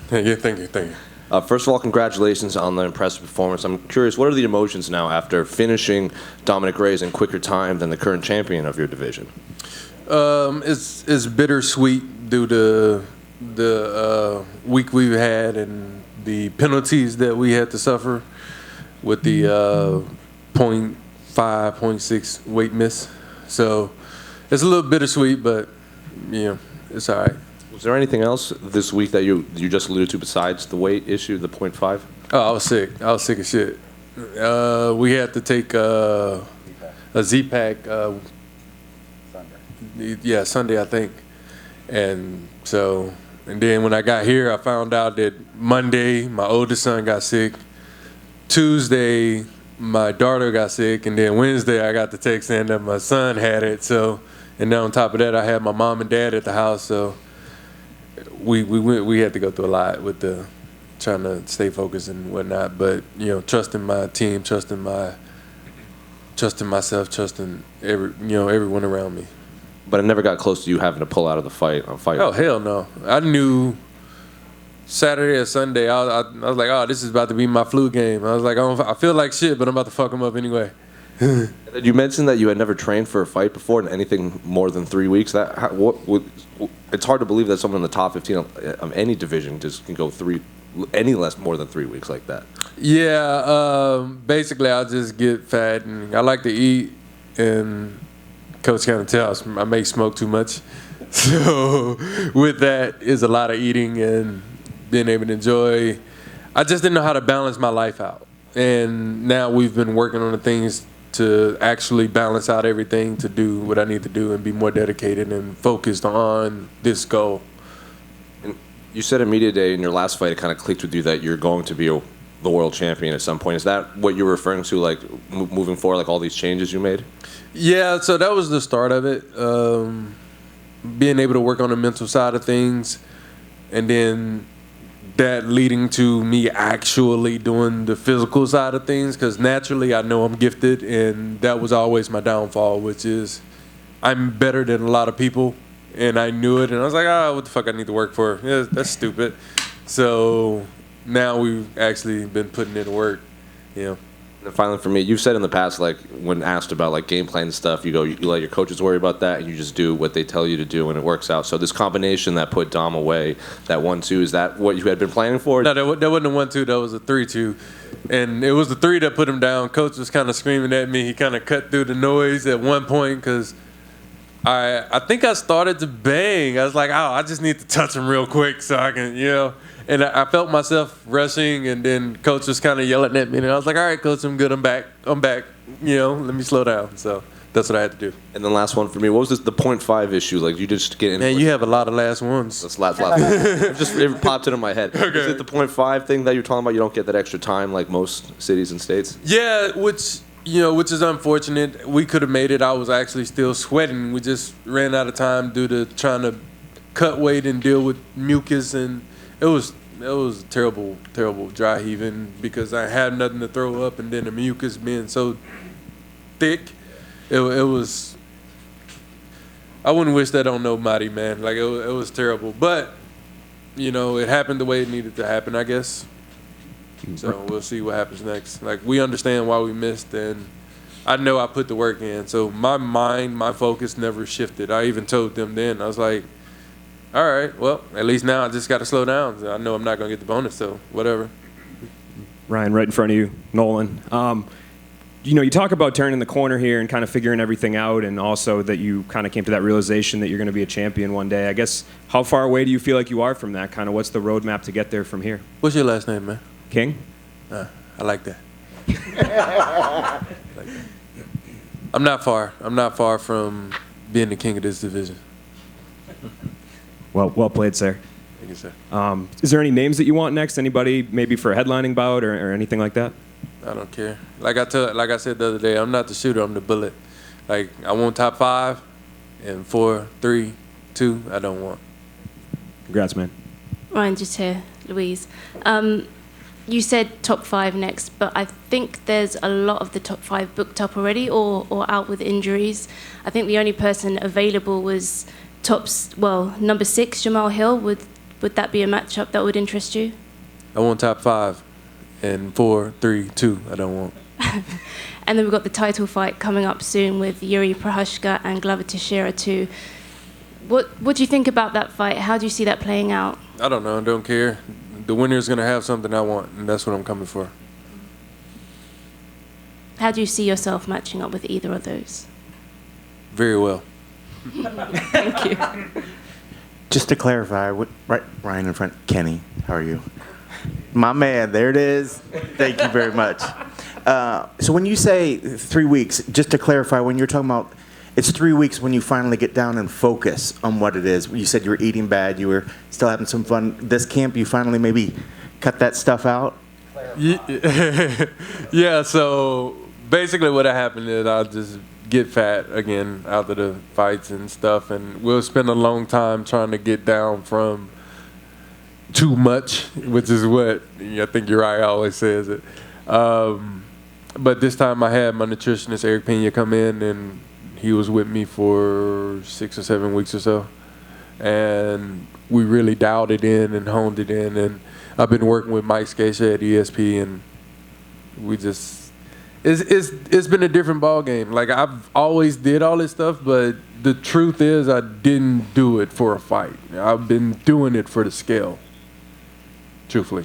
Thank you. First of all, congratulations on the impressive performance. I'm curious, what are the emotions now after finishing Dominick Reyes in quicker time than the current champion of your division? It's bittersweet due to the week we've had and the penalties that we had to suffer with the 0.5, 0.6 weight miss. So it's a little bittersweet, but it's all right. Was there anything else this week that you just alluded to besides the weight issue, the 0.5? Oh, I was sick. I was sick as shit. We had to take a Z-Pack. Sunday, I think. And then when I got here, I found out that Monday, my oldest son got sick. Tuesday, my daughter got sick. And then Wednesday, I got the text saying that my son had it. So, and then on top of that, I had my mom and dad at the house. So we had to go through a lot with the trying to stay focused and whatnot. But, trusting my team, trusting myself, trusting everyone around me. But it never got close to you having to pull out of the fight on fight. Oh, hell no. I knew Saturday or Sunday, I was like, oh, this is about to be my flu game. I was like, I feel like shit, but I'm about to fuck him up anyway. You mentioned that you had never trained for a fight before in anything more than 3 weeks. It's hard to believe that someone in the top 15 of any division just can go more than 3 weeks like that. Yeah, basically I just get fat and I like to eat, and Coach kind of tells I may smoke too much. So with that is a lot of eating and being able to enjoy. I just didn't know how to balance my life out. And now we've been working on the things to actually balance out everything to do what I need to do and be more dedicated and focused on this goal. And you said at Media Day in your last fight, it kind of clicked with you that you're going to be the world champion at some point. Is that what you're referring to, like moving forward, like all these changes you made? Yeah, so that was the start of it. Being able to work on the mental side of things, and then that leading to me actually doing the physical side of things, because naturally I know I'm gifted, and that was always my downfall, which is I'm better than a lot of people, and I knew it, and I was like, what the fuck I need to work for? Yeah, that's stupid. So now we've actually been putting in work, And finally, for me, you've said in the past, like when asked about like game plan and stuff, you let your coaches worry about that, and you just do what they tell you to do, and it works out. So this combination that put Dom away, that 1-2, is that what you had been planning for? No, that wasn't a 1-2. That was a 3-2, and it was the 3 that put him down. Coach was kind of screaming at me. He kind of cut through the noise at one point because I think I started to bang. I was like, I just need to touch him real quick so I can, And I felt myself rushing, and then Coach was kind of yelling at me, and I was like, all right, Coach, I'm good. I'm back. Let me slow down. So that's what I had to do. And then last one for me, what was the 0.5 issue? Like, you just get in. Man, you have a lot of last ones. That's last one. It popped into my head. Okay. Is it the 0.5 thing that you're talking about? You don't get that extra time like most cities and states? Yeah, which is unfortunate. We could have made it. I was actually still sweating. We just ran out of time due to trying to cut weight and deal with mucus, and it was terrible dry heaving because I had nothing to throw up, and then the mucus being so thick, it was. I wouldn't wish that on nobody, man. Like it was terrible, but it happened the way it needed to happen, I guess. So we'll see what happens next. Like, we understand why we missed, and I know I put the work in. So my focus never shifted. I even told them then, I was like, all right, well, at least now I just got to slow down. I know I'm not going to get the bonus, so whatever. Ryan, right in front of you, Nolan. You talk about turning the corner here and kind of figuring everything out, and also that you kind of came to that realization that you're going to be a champion one day. I guess, how far away do you feel like you are from that? Kind of what's the roadmap to get there from here? What's your last name, man? King. I like that. I'm not far from being the king of this division. Well played, sir. Thank you, sir. Is there any names that you want next? Anybody maybe for a headlining bout or anything like that? I don't care. Like I said the other day, I'm not the shooter, I'm the bullet. Like, I want top 5, and 4, 3, 2, I don't want. Congrats, man. Ryan, just here, Louise. You said top 5 next, but I think there's a lot of the top 5 booked up already or out with injuries. I think the only person available was number 6, Jamal Hill, with Would that be a matchup that would interest you? I want top 5. And 4, 3, 2, I don't want. And then we've got the title fight coming up soon with Yuri Prochazka and Glover Teixeira too. What do you think about that fight? How do you see that playing out? I don't know. I don't care. The winner's going to have something I want, and that's what I'm coming for. How do you see yourself matching up with either of those? Very well. Thank you. Just to clarify, right, Ryan in front, Kenny, how are you? My man, there it is. Thank you very much. So when you say 3 weeks, just to clarify, when you're talking about, it's 3 weeks when you finally get down and focus on what it is. You said you were eating bad, you were still having some fun. This camp, you finally maybe cut that stuff out? Yeah, so basically what happened is I'll just get fat again after the fights and stuff, and we'll spend a long time trying to get down from too much, which is what I think Uriah always says it. But this time I had my nutritionist, Eric Pena, come in, and he was with me for 6 or 7 weeks or so. And we really dialed it in and honed it in. And I've been working with Mike Scacia at ESP, and we just, it's been a different ball game. Like, I've always did all this stuff, but the truth is I didn't do it for a fight. I've been doing it for the scale, truthfully.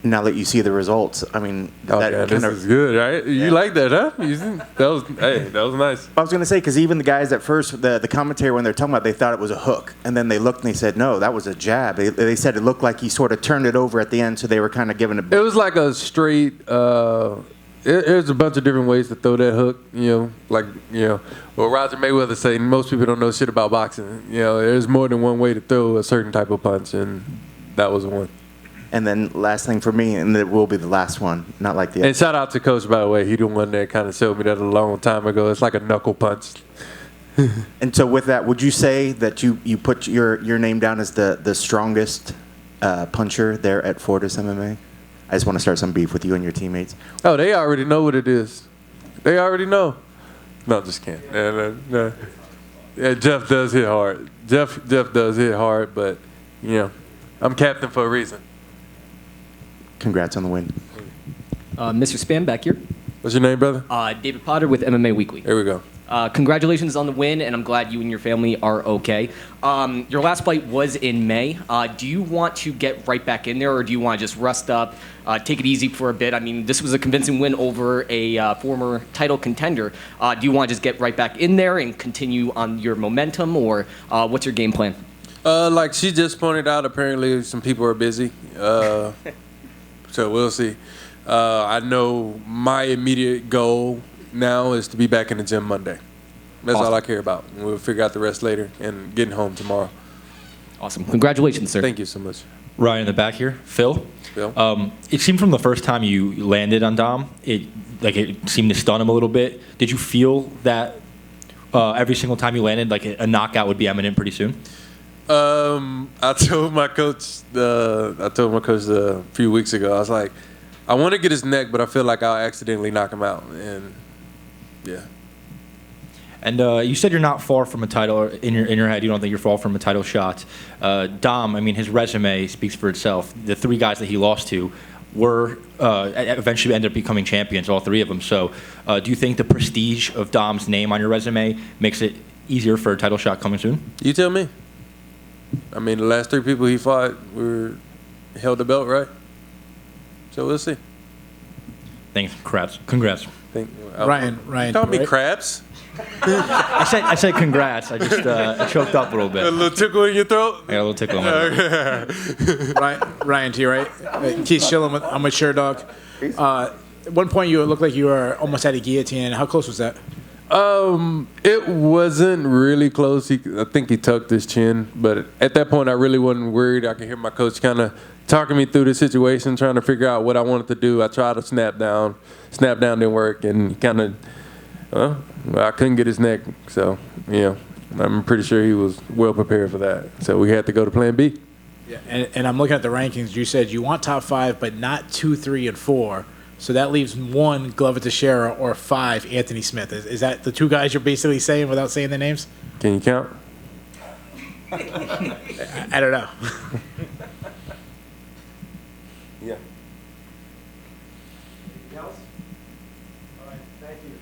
Now that you see the results, I mean, This is good, right? You like that, huh? That was nice. I was going to say, because even the guys at first, the commentary, when they're talking about it, they thought it was a hook. And then they looked and they said, no, that was a jab. They said it looked like he sort of turned it over at the end, so they were kind of giving it. It was like a straight, there's a bunch of different ways to throw that hook, well, Roger Mayweather said, most people don't know shit about boxing. There's more than one way to throw a certain type of punch, and that was one. And then last thing for me, and it will be the last one, not like the other. And shout out to Coach, by the way. He the one that kind of showed me that a long time ago. It's like a knuckle punch. And so with that, would you say that you put your name down as the strongest puncher there at Fortis MMA? I just want to start some beef with you and your teammates. Oh, they already know what it is. They already know. No, just kidding. No. Yeah, Jeff does hit hard. Jeff does hit hard, but, I'm captain for a reason. Congrats on the win. Mr. Spann, back here. What's your name, brother? David Potter with MMA Weekly. There we go. Congratulations on the win, and I'm glad you and your family are okay. Your last fight was in May. Do you want to get right back in there, or do you want to just rest up, take it easy for a bit? I mean, this was a convincing win over a former title contender. Do you want to just get right back in there and continue on your momentum, or what's your game plan? Like she just pointed out, apparently some people are busy. So we'll see. I know my immediate goal now is to be back in the gym Monday. That's Awesome. all I care about. We'll figure out the rest later and getting home tomorrow. Awesome. Congratulations, sir. Thank you so much. Ryan in the back here. Phil. Phil? It seemed from the first time you landed on Dom, it seemed to stun him a little bit. Did you feel that every single time you landed, like a knockout would be imminent pretty soon? I told my coach a few weeks ago, I was like, I want to get his neck, but I feel like I'll accidentally knock him out. And yeah. And you said you're not far from a title, or in your head you don't think you're far from a title shot. Dom, I mean, his resume speaks for itself. The 3 guys that he lost to were eventually ended up becoming champions, all 3 of them. So do you think the prestige of Dom's name on your resume makes it easier for a title shot coming soon? You tell me. I mean, the last 3 people he fought held the belt, right? So we'll see. Thanks. Congrats. Ryan. Call me right? Crabs. I said congrats. I just I choked up a little bit. A little tickle in your throat. I got a little tickle in my throat. Ryan, to your right. Keith chilling I'm with Sure Dog. At one point, you looked like you were almost at a guillotine. How close was that? It wasn't really close. I think he tucked his chin, but at that point, I really wasn't worried. I could hear my coach kind of talking me through the situation, trying to figure out what I wanted to do. I tried to snap down. Snap down didn't work, and kind of, I couldn't get his neck. So, I'm pretty sure he was well prepared for that. So we had to go to Plan B. Yeah, and I'm looking at the rankings. You said you want top 5, but not 2, 3, and 4. So that leaves 1, Glover Teixeira, or 5, Anthony Smith. Is that the 2 guys you're basically saying without saying their names? Can you count? I don't know. Yeah. Anything else? All right, thank you.